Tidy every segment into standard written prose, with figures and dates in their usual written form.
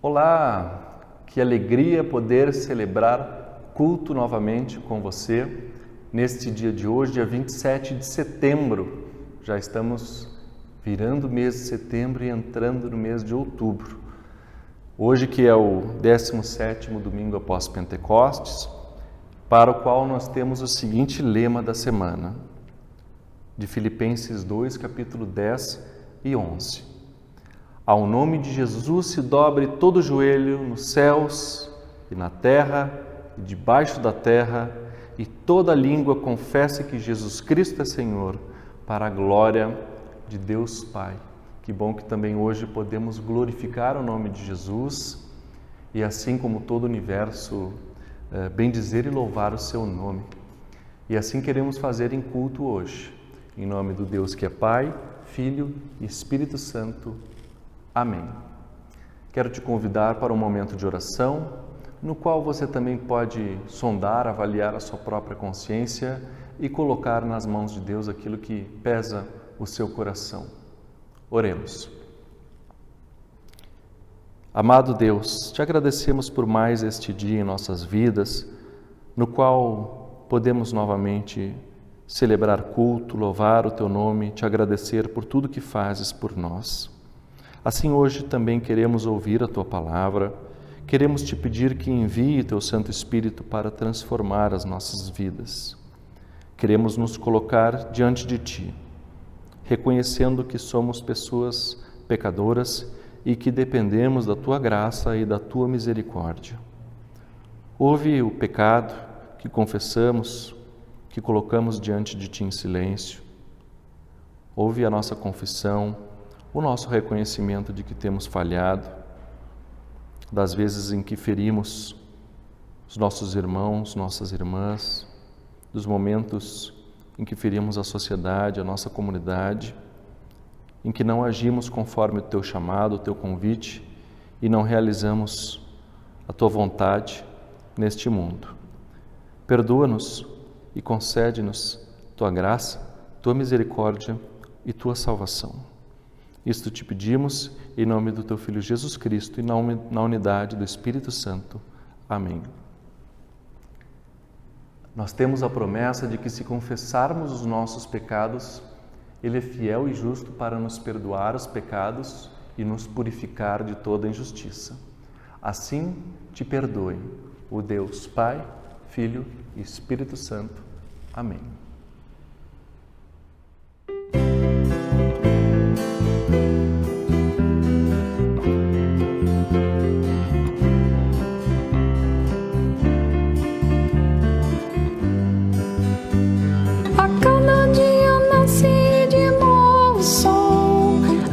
Olá, que alegria poder celebrar culto novamente com você neste dia de hoje, dia 27 de setembro. Já estamos virando o mês de setembro e entrando no mês de outubro. Hoje que é o 17º domingo após Pentecostes, para o qual nós temos o seguinte lema da semana, de Filipenses 2, capítulo 10 e 11. Ao nome de Jesus se dobre todo joelho nos céus e na terra e debaixo da terra, e toda língua confesse que Jesus Cristo é Senhor, para a glória de Deus Pai. Que bom que também hoje podemos glorificar o nome de Jesus e, assim como todo o universo, bendizer e louvar o seu nome. E assim queremos fazer em culto hoje, em nome do Deus que é Pai, Filho e Espírito Santo. Amém. Quero te convidar para um momento de oração, no qual você também pode sondar, avaliar a sua própria consciência e colocar nas mãos de Deus aquilo que pesa o seu coração. Oremos. Amado Deus, te agradecemos por mais este dia em nossas vidas, no qual podemos novamente celebrar culto, louvar o teu nome, te agradecer por tudo que fazes por nós. Assim hoje também queremos ouvir a tua palavra, queremos te pedir que envie teu Santo Espírito para transformar as nossas vidas. Queremos nos colocar diante de ti, reconhecendo que somos pessoas pecadoras e que dependemos da tua graça e da tua misericórdia. Ouve o pecado que confessamos, que colocamos diante de ti em silêncio. Ouve a nossa confissão, o nosso reconhecimento de que temos falhado, das vezes em que ferimos os nossos irmãos, nossas irmãs, dos momentos em que ferimos a sociedade, a nossa comunidade, em que não agimos conforme o teu chamado, o teu convite e não realizamos a tua vontade neste mundo. Perdoa-nos e concede-nos tua graça, tua misericórdia e tua salvação. Isto te pedimos em nome do teu Filho Jesus Cristo e na unidade do Espírito Santo. Amém. Nós temos a promessa de que se confessarmos os nossos pecados, Ele é fiel e justo para nos perdoar os pecados e nos purificar de toda injustiça. Assim te perdoe o Deus Pai, Filho e Espírito Santo. Amém.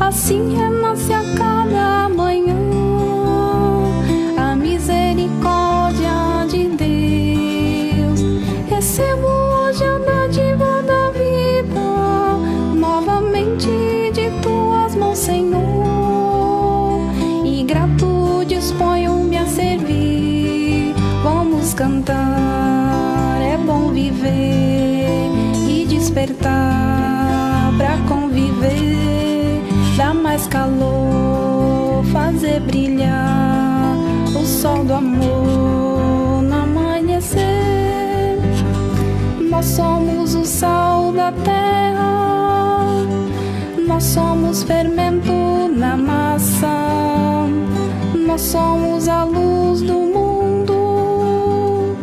Assim renasce a cada manhã a misericórdia de Deus. Recebo hoje a dádiva da vida, novamente de tuas mãos, Senhor, e grato disponho-me a servir. Vamos cantar, é bom viver e despertar pra conviver. Dá mais calor, fazer brilhar o sol do amor no amanhecer. Nós somos o sal da terra, nós somos fermento na massa, nós somos a luz do mundo,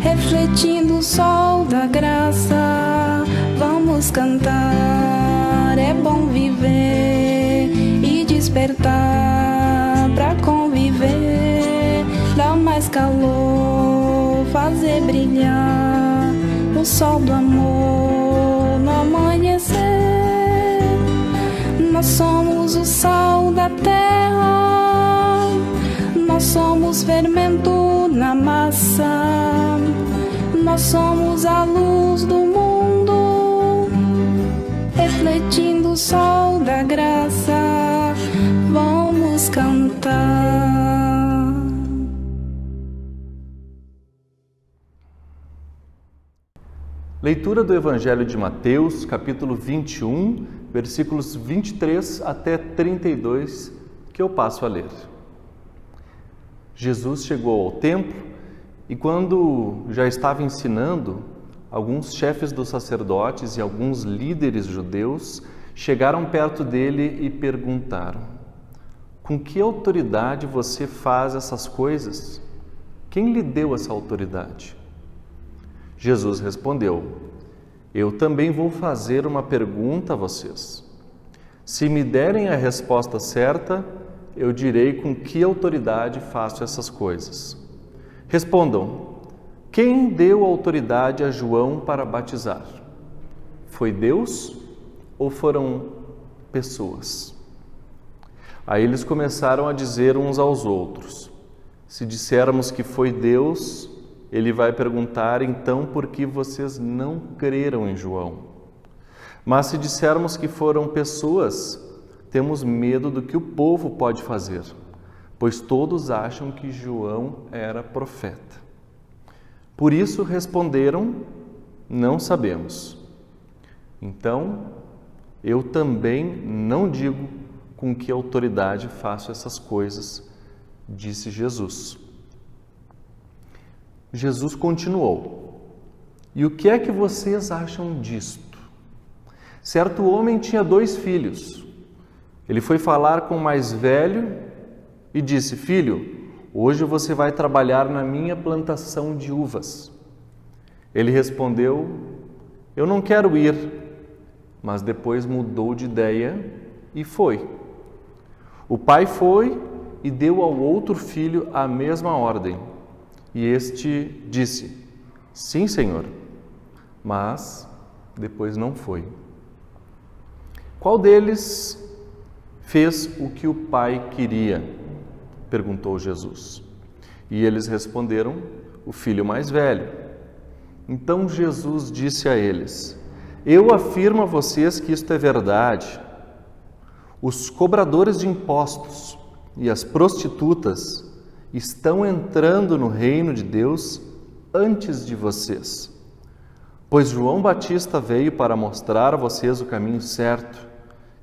refletindo o sol da graça. Vamos cantar, é bom viver e despertar pra conviver. Dá mais calor, fazer brilhar o sol do amor no amanhecer. Nós somos o sal da terra, nós somos fermento na massa, nós somos a luz do mundo, refletindo o sol da graça. Vamos cantar. Leitura do Evangelho de Mateus, capítulo 21, versículos 23 até 32, que eu passo a ler. Jesus chegou ao templo e, quando já estava ensinando, alguns chefes dos sacerdotes e alguns líderes judeus chegaram perto dele e perguntaram: com que autoridade você faz essas coisas? Quem lhe deu essa autoridade? Jesus respondeu: eu também vou fazer uma pergunta a vocês. Se me derem a resposta certa, eu direi com que autoridade faço essas coisas. Respondam: quem deu autoridade a João para batizar? Foi Deus ou foram pessoas? Aí eles começaram a dizer uns aos outros: se dissermos que foi Deus, ele vai perguntar, então, por que vocês não creram em João? Mas se dissermos que foram pessoas, temos medo do que o povo pode fazer, pois todos acham que João era profeta. Por isso responderam: não sabemos. Então, eu também não digo com que autoridade faço essas coisas, disse Jesus. Jesus continuou: e o que é que vocês acham disto? Certo homem tinha 2 filhos. Ele foi falar com o mais velho e disse: filho, hoje você vai trabalhar na minha plantação de uvas. Ele respondeu: eu não quero ir. Mas depois mudou de ideia e foi. O pai foi e deu ao outro filho a mesma ordem. E este disse: sim, Senhor. Mas depois não foi. Qual deles fez o que o pai queria? Perguntou Jesus. E eles responderam: o filho mais velho. Então Jesus disse a eles: eu afirmo a vocês que isto é verdade. Os cobradores de impostos e as prostitutas estão entrando no reino de Deus antes de vocês. Pois João Batista veio para mostrar a vocês o caminho certo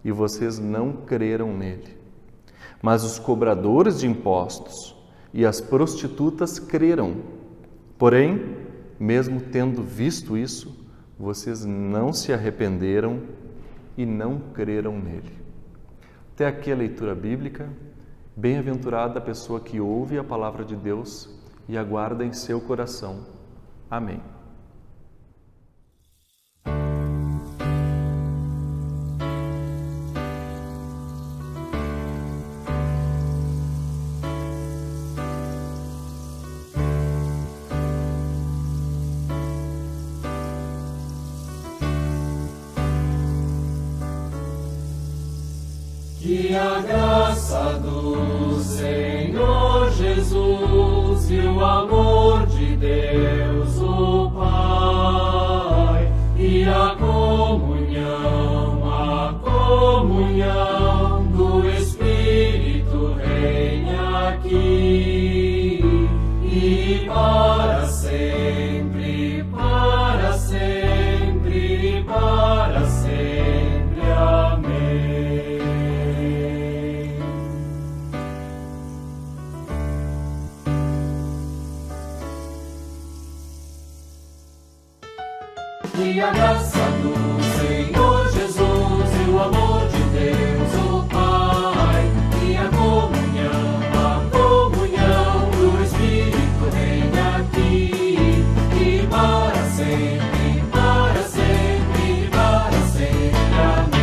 e vocês não creram nele. Mas os cobradores de impostos e as prostitutas creram. Porém, mesmo tendo visto isso, vocês não se arrependeram e não creram nele. Até aqui a leitura bíblica. Bem-aventurada a pessoa que ouve a palavra de Deus e aguarda em seu coração. Amém. Que a graça do Senhor Jesus e o amor de Deus o Pai e a comunhão do Espírito reine aqui e para sempre, para sempre, para sempre. Amém. Que a graça do Senhor Jesus e o amor de Deus o Pai e a comunhão do Espírito reine aqui e para sempre, para sempre, para sempre. Amém.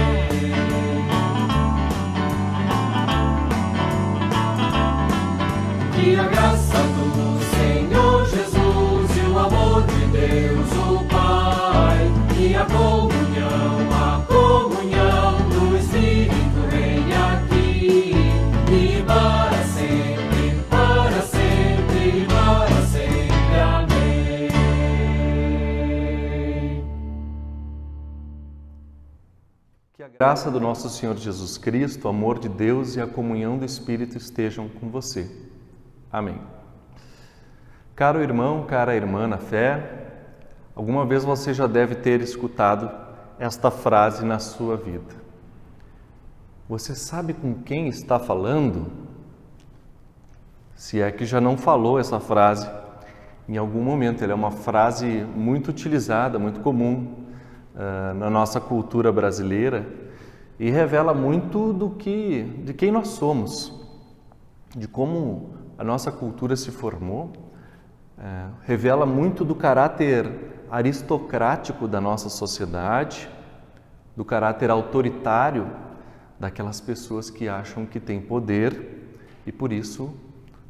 Que a graça do Senhor Jesus e o amor de Deus o Pai e a comunhão do Espírito reine aqui e para sempre, para sempre, para sempre. Amém. Que a graça do nosso Senhor Jesus Cristo, o amor de Deus e a comunhão do Espírito estejam com você. Amém. Caro irmão, cara irmã na fé, alguma vez você já deve ter escutado esta frase na sua vida. Você sabe com quem está falando? se é que já não falou essa frase em algum momento. Ela é uma frase muito utilizada, muito comum na nossa cultura brasileira e revela muito de quem nós somos, de como a nossa cultura se formou, revela muito do caráter aristocrático da nossa sociedade, do caráter autoritário daquelas pessoas que acham que têm poder e por isso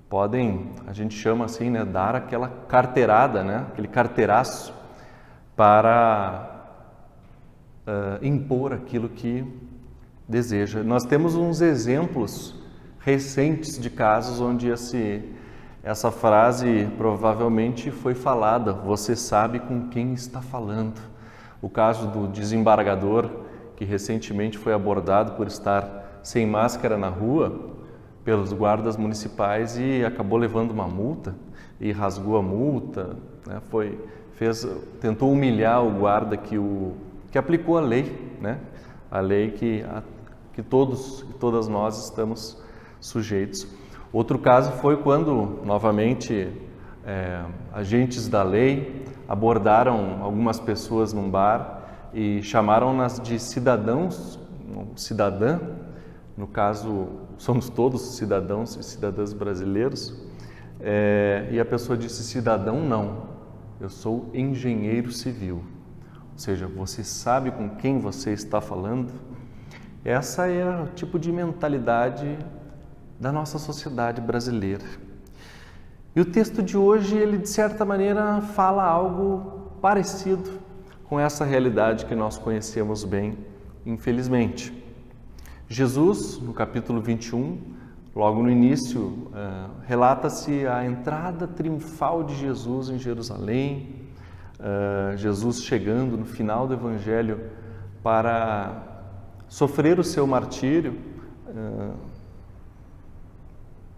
podem, a gente chama assim, né, dar aquela carteirada, né, aquele carteiraço para impor aquilo que deseja. Nós temos uns exemplos recentes de casos onde essa frase provavelmente foi falada, você sabe com quem está falando. O caso do desembargador que recentemente foi abordado por estar sem máscara na rua pelos guardas municipais e acabou levando uma multa e rasgou a multa, né? Tentou humilhar o guarda que aplicou a lei, né? A lei que todos e todas nós estamos sujeitos. Outro caso foi quando, novamente, agentes da lei abordaram algumas pessoas num bar e chamaram-nas de cidadãos, cidadã, no caso, somos todos cidadãos e cidadãs brasileiros, e a pessoa disse, cidadão não, eu sou engenheiro civil. Ou seja, você sabe com quem você está falando? Essa é o tipo de mentalidade da nossa sociedade brasileira. E o texto de hoje, ele de certa maneira fala algo parecido com essa realidade que nós conhecemos bem, infelizmente. Jesus, no capítulo 21, logo no início, relata-se a entrada triunfal de Jesus em Jerusalém, Jesus chegando no final do Evangelho para sofrer o seu martírio.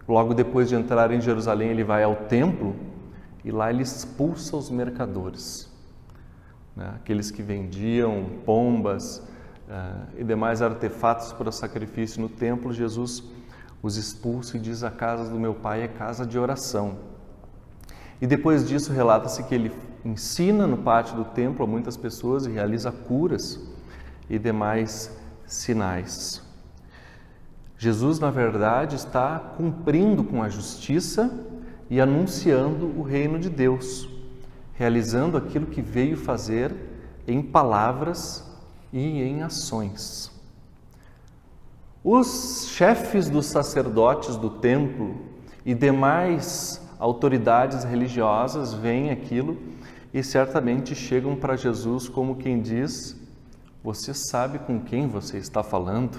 Logo depois de entrar em Jerusalém, ele vai ao templo e lá ele expulsa os mercadores, né? Aqueles que vendiam pombas e demais artefatos para sacrifício no templo. Jesus os expulsa e diz, a casa do meu pai é casa de oração. E depois disso relata-se que ele ensina no pátio do templo a muitas pessoas e realiza curas e demais sinais. Jesus, na verdade, está cumprindo com a justiça e anunciando o reino de Deus, realizando aquilo que veio fazer em palavras e em ações. Os chefes dos sacerdotes do templo e demais autoridades religiosas veem aquilo e certamente chegam para Jesus como quem diz, você sabe com quem você está falando?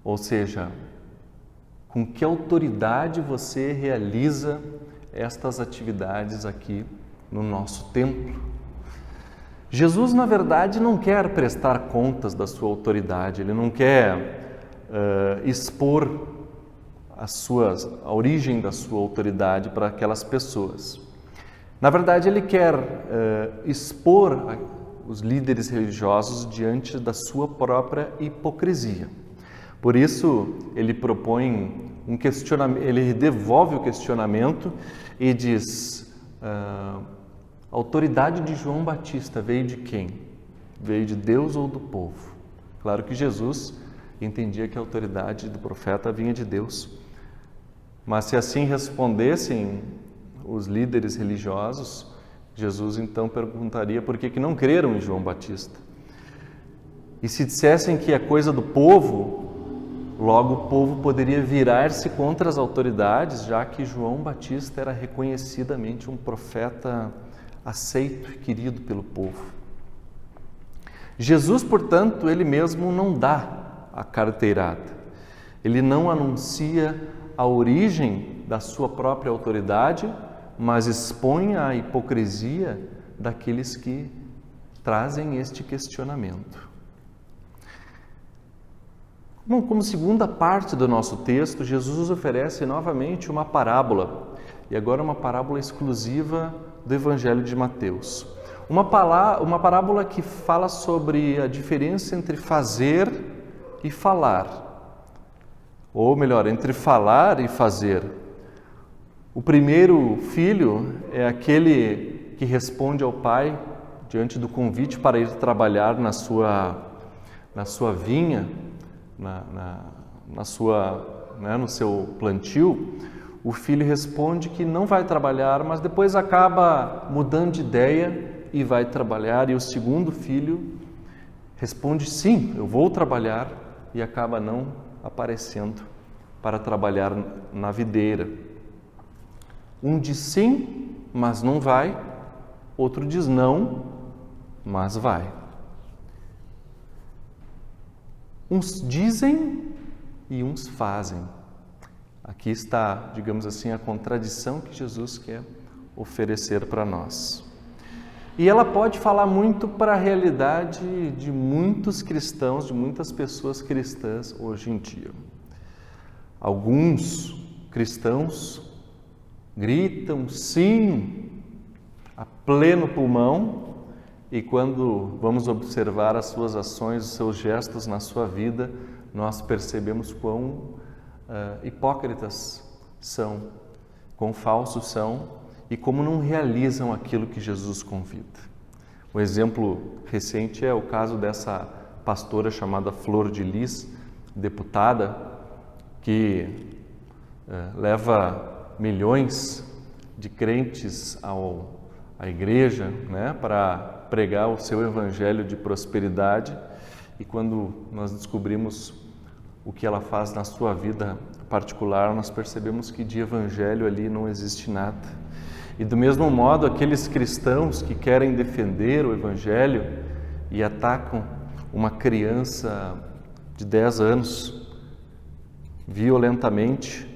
Ou seja, com que autoridade você realiza estas atividades aqui no nosso templo? Jesus, na verdade, não quer prestar contas da sua autoridade, ele não quer expor a origem da sua autoridade para aquelas pessoas. Na verdade, ele quer expor os líderes religiosos diante da sua própria hipocrisia. Por isso, ele propõe um questionamento, ele devolve o questionamento e diz, a autoridade de João Batista veio de quem? Veio de Deus ou do povo? Claro que Jesus entendia que a autoridade do profeta vinha de Deus. Mas se assim respondessem os líderes religiosos, Jesus então perguntaria por que não creram em João Batista. E se dissessem que é coisa do povo, logo o povo poderia virar-se contra as autoridades, já que João Batista era reconhecidamente um profeta aceito e querido pelo povo. Jesus, portanto, ele mesmo não dá a carteirada. Ele não anuncia a origem da sua própria autoridade, mas expõe a hipocrisia daqueles que trazem este questionamento. Bom, como segunda parte do nosso texto, Jesus oferece novamente uma parábola, e agora uma parábola exclusiva do Evangelho de Mateus. Uma parábola que fala sobre a diferença entre fazer e falar, ou melhor, entre falar e fazer. O primeiro filho é aquele que responde ao pai diante do convite para ir trabalhar na sua vinha, no seu plantio. O filho responde que não vai trabalhar, mas depois acaba mudando de ideia e vai trabalhar. E o segundo filho responde sim, eu vou trabalhar, e acaba não aparecendo para trabalhar na videira. Um diz sim, mas não vai. Outro diz não, mas vai. Uns dizem e uns fazem. Aqui está, digamos assim, a contradição que Jesus quer oferecer para nós. E ela pode falar muito para a realidade de muitos cristãos, de muitas pessoas cristãs hoje em dia. Alguns cristãos gritam sim a pleno pulmão, e quando vamos observar as suas ações, os seus gestos na sua vida, nós percebemos quão hipócritas são, quão falsos são e como não realizam aquilo que Jesus convida. Um exemplo recente é o caso dessa pastora chamada Flor de Lis, deputada, que leva milhões de crentes à igreja, para pregar o seu evangelho de prosperidade, e quando nós descobrimos o que ela faz na sua vida particular, nós percebemos que de evangelho ali não existe nada. E do mesmo modo, aqueles cristãos que querem defender o evangelho e atacam uma criança de 10 anos violentamente,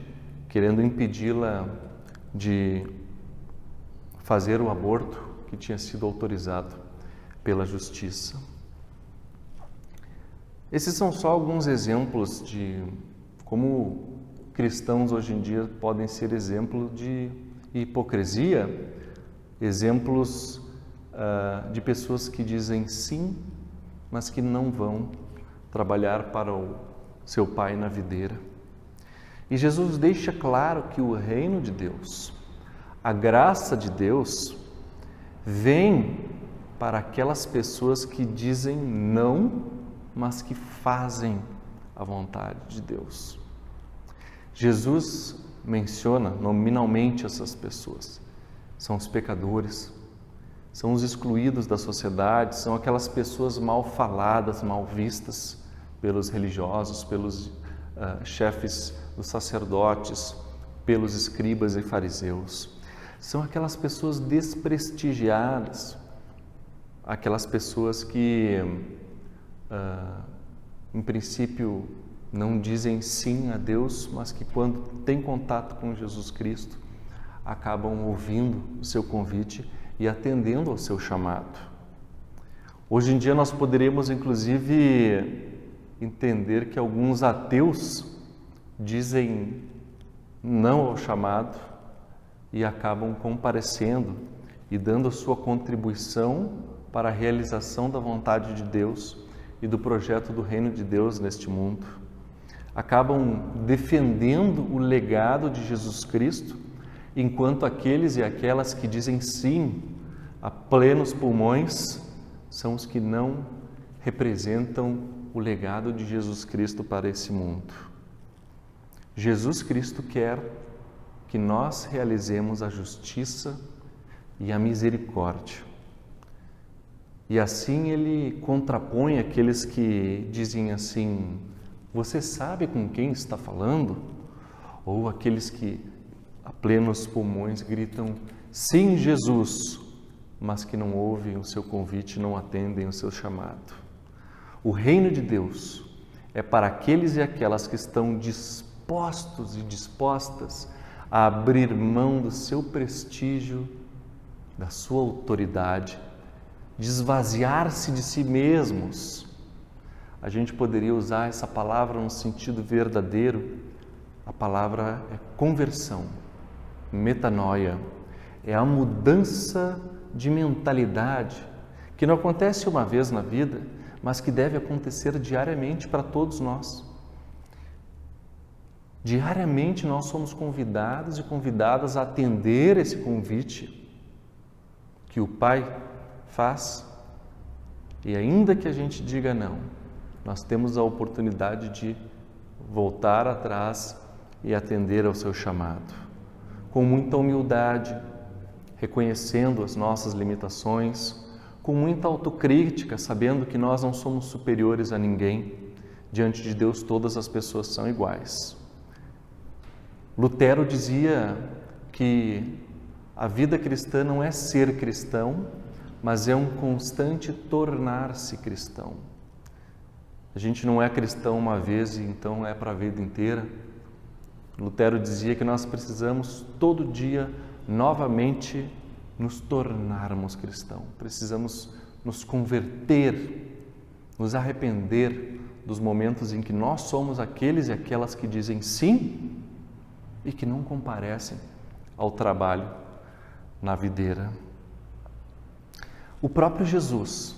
querendo impedi-la de fazer o aborto que tinha sido autorizado pela justiça. Esses são só alguns exemplos de como cristãos hoje em dia podem ser exemplo de hipocrisia, exemplos de pessoas que dizem sim, mas que não vão trabalhar para o seu pai na videira. E Jesus deixa claro que o reino de Deus, a graça de Deus, vem para aquelas pessoas que dizem não, mas que fazem a vontade de Deus. Jesus menciona nominalmente essas pessoas. São os pecadores, são os excluídos da sociedade, são aquelas pessoas mal faladas, mal vistas pelos religiosos, pelos chefes dos sacerdotes, pelos escribas e fariseus. São aquelas pessoas desprestigiadas, aquelas pessoas que, em princípio, não dizem sim a Deus, mas que quando têm contato com Jesus Cristo, acabam ouvindo o seu convite e atendendo ao seu chamado. Hoje em dia nós poderíamos, inclusive, entender que alguns ateus dizem não ao chamado e acabam comparecendo e dando a sua contribuição para a realização da vontade de Deus e do projeto do reino de Deus neste mundo. Acabam defendendo o legado de Jesus Cristo, enquanto aqueles e aquelas que dizem sim a plenos pulmões são os que não representam o legado de Jesus Cristo para esse mundo. Jesus Cristo quer que nós realizemos a justiça e a misericórdia. E assim ele contrapõe aqueles que dizem assim: você sabe com quem está falando? Ou aqueles que a plenos pulmões gritam sim, Jesus, mas que não ouvem o seu convite, não atendem o seu chamado. O reino de Deus é para aqueles e aquelas que estão dispostos e dispostas a abrir mão do seu prestígio, da sua autoridade, de esvaziar-se de si mesmos. A gente poderia usar essa palavra no sentido verdadeiro. A palavra é conversão, metanoia. É a mudança de mentalidade que não acontece uma vez na vida, mas que deve acontecer diariamente para todos nós. Diariamente nós somos convidados e convidadas a atender esse convite que o Pai faz. E ainda que a gente diga não, nós temos a oportunidade de voltar atrás e atender ao seu chamado. Com muita humildade, reconhecendo as nossas limitações, com muita autocrítica, sabendo que nós não somos superiores a ninguém. Diante de Deus, todas as pessoas são iguais. Lutero dizia que a vida cristã não é ser cristão, mas é um constante tornar-se cristão. A gente não é cristão uma vez e então é para a vida inteira. Lutero dizia que nós precisamos todo dia novamente nos tornarmos cristãos. Precisamos nos converter, nos arrepender dos momentos em que nós somos aqueles e aquelas que dizem sim e que não comparecem ao trabalho na videira. O próprio Jesus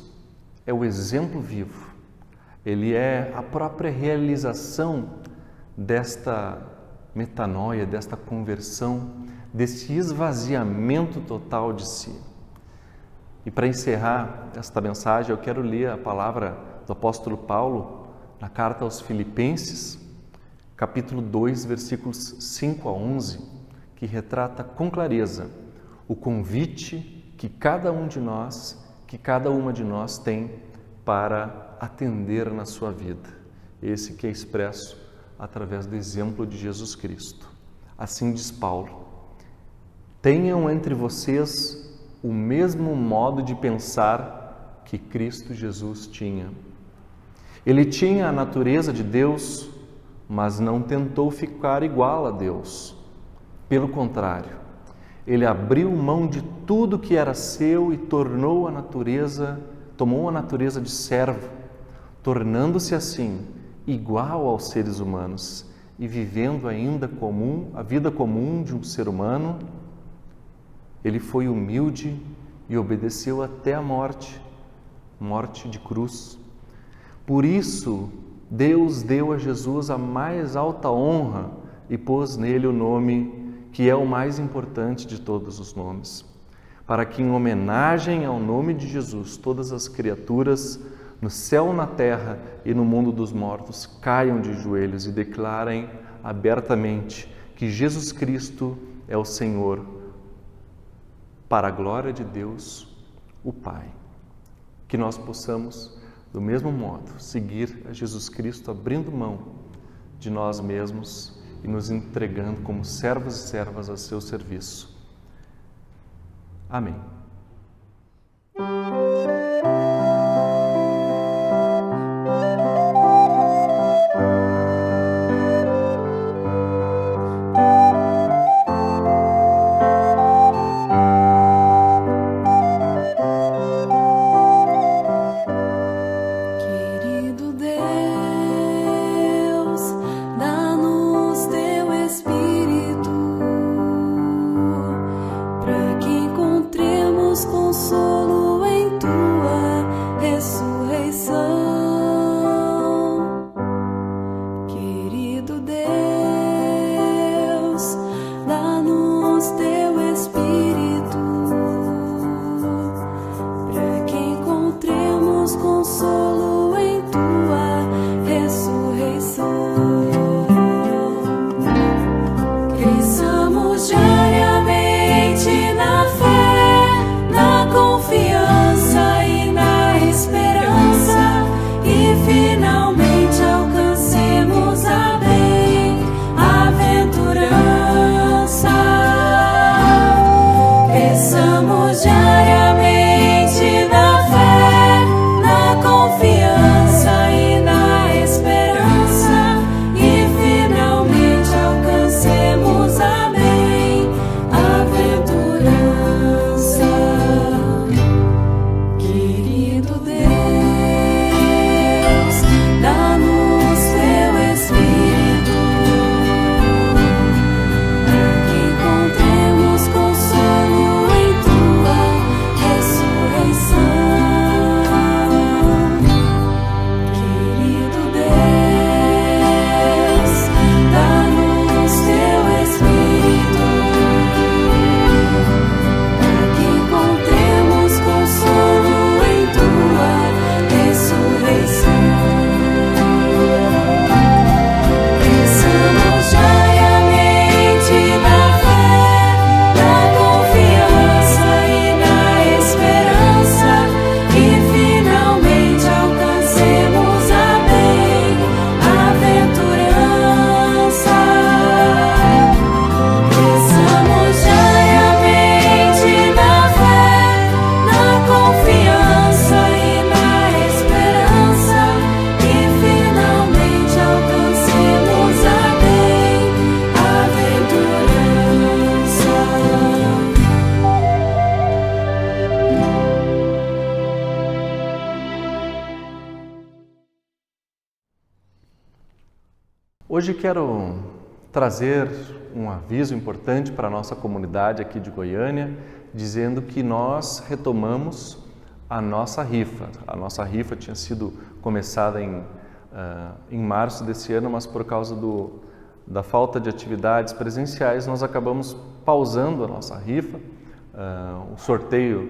é o exemplo vivo. Ele é a própria realização desta metanoia, desta conversão, desse esvaziamento total de si. E para encerrar esta mensagem, eu quero ler a palavra do apóstolo Paulo na carta aos Filipenses, capítulo 2, versículos 5 a 11, que retrata com clareza o convite que cada um de nós, que cada uma de nós tem para atender na sua vida. Esse que é expresso através do exemplo de Jesus Cristo. Assim diz Paulo: tenham entre vocês o mesmo modo de pensar que Cristo Jesus tinha. Ele tinha a natureza de Deus, mas não tentou ficar igual a Deus. Pelo contrário, ele abriu mão de tudo que era seu e tomou a natureza de servo, tornando-se assim igual aos seres humanos e vivendo ainda a vida comum de um ser humano. Ele foi humilde e obedeceu até a morte de cruz. Por isso, Deus deu a Jesus a mais alta honra e pôs nele o nome que é o mais importante de todos os nomes, para que em homenagem ao nome de Jesus, todas as criaturas no céu, na terra e no mundo dos mortos caiam de joelhos e declarem abertamente que Jesus Cristo é o Senhor, para a glória de Deus, o Pai. Que nós possamos, do mesmo modo, seguir a Jesus Cristo abrindo mão de nós mesmos e nos entregando como servos e servas a seu serviço. Amém. Encontremos Hoje quero trazer um aviso importante para a nossa comunidade aqui de Goiânia, dizendo que nós retomamos a nossa rifa. A nossa rifa tinha sido começada em março desse ano, mas por causa da falta de atividades presenciais, nós acabamos pausando a nossa rifa, o sorteio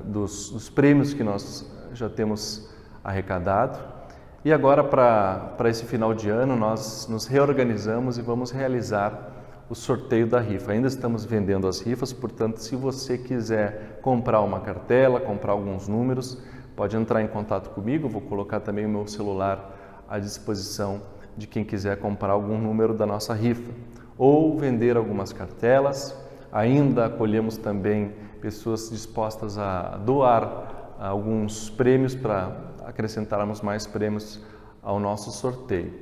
dos prêmios que nós já temos arrecadado. E agora, para esse final de ano, nós nos reorganizamos e vamos realizar o sorteio da rifa. Ainda estamos vendendo as rifas, portanto, se você quiser comprar uma cartela, comprar alguns números, pode entrar em contato comigo. Vou colocar também o meu celular à disposição de quem quiser comprar algum número da nossa rifa. Ou vender algumas cartelas. Ainda acolhemos também pessoas dispostas a doar alguns prêmios para acrescentarmos mais prêmios ao nosso sorteio.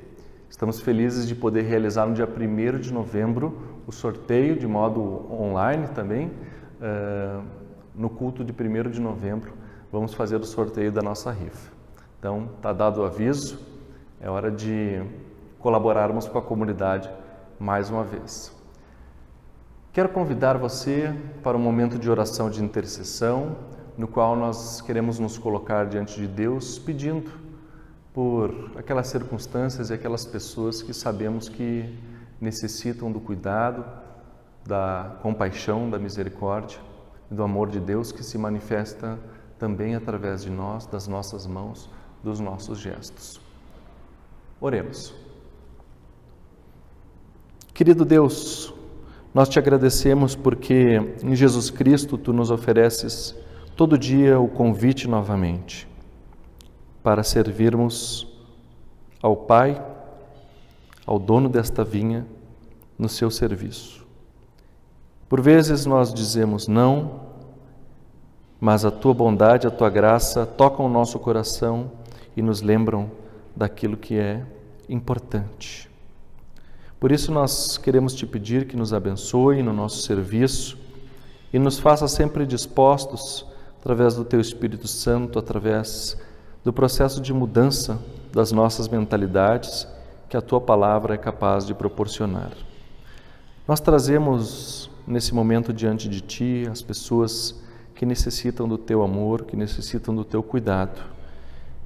Estamos felizes de poder realizar no dia 1º de novembro o sorteio de modo online também. No culto de 1º de novembro vamos fazer o sorteio da nossa rifa. Então, está dado o aviso, é hora de colaborarmos com a comunidade mais uma vez. Quero convidar você para um momento de oração de intercessão, no qual nós queremos nos colocar diante de Deus pedindo por aquelas circunstâncias e aquelas pessoas que sabemos que necessitam do cuidado, da compaixão, da misericórdia e do amor de Deus que se manifesta também através de nós, das nossas mãos, dos nossos gestos. Oremos. Querido Deus, nós te agradecemos porque em Jesus Cristo tu nos ofereces todo dia o convite novamente para servirmos ao Pai, ao dono desta vinha, no seu serviço. Por vezes nós dizemos não, mas a tua bondade, a tua graça tocam o nosso coração e nos lembram daquilo que é importante. Por isso nós queremos te pedir que nos abençoe no nosso serviço e nos faça sempre dispostos, através do teu Espírito Santo, através do processo de mudança das nossas mentalidades que a tua palavra é capaz de proporcionar. Nós trazemos nesse momento diante de ti as pessoas que necessitam do teu amor, que necessitam do teu cuidado.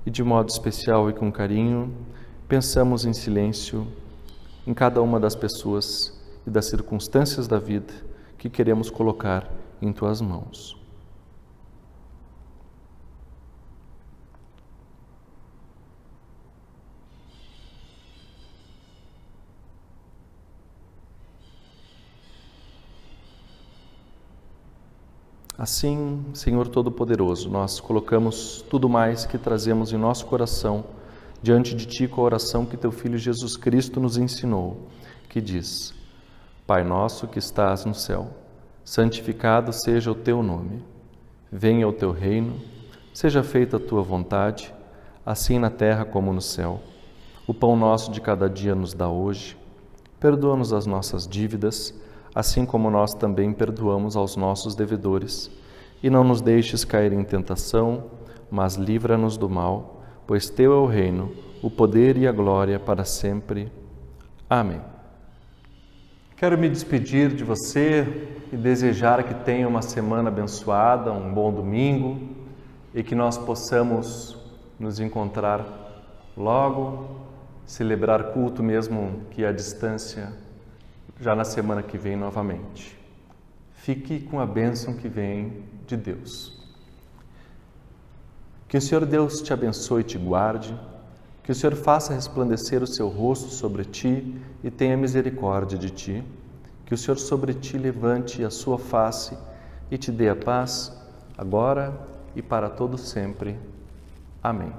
E de modo especial e com carinho, pensamos em silêncio em cada uma das pessoas e das circunstâncias da vida que queremos colocar em tuas mãos. Assim, Senhor Todo-Poderoso, nós colocamos tudo mais que trazemos em nosso coração diante de Ti com a oração que Teu Filho Jesus Cristo nos ensinou, que diz: Pai nosso que estás no céu, santificado seja o Teu nome. Venha o Teu reino, seja feita a Tua vontade, assim na terra como no céu. O pão nosso de cada dia nos dá hoje. Perdoa-nos as nossas dívidas, assim como nós também perdoamos aos nossos devedores. E não nos deixes cair em tentação, mas livra-nos do mal, pois Teu é o reino, o poder e a glória para sempre. Amém. Quero me despedir de você e desejar que tenha uma semana abençoada, um bom domingo e que nós possamos nos encontrar logo, celebrar culto mesmo que à distância, já na semana que vem novamente. Fique com a bênção que vem de Deus. Que o Senhor Deus te abençoe e te guarde, que o Senhor faça resplandecer o seu rosto sobre ti e tenha misericórdia de ti, que o Senhor sobre ti levante a sua face e te dê a paz, agora e para todo sempre. Amém.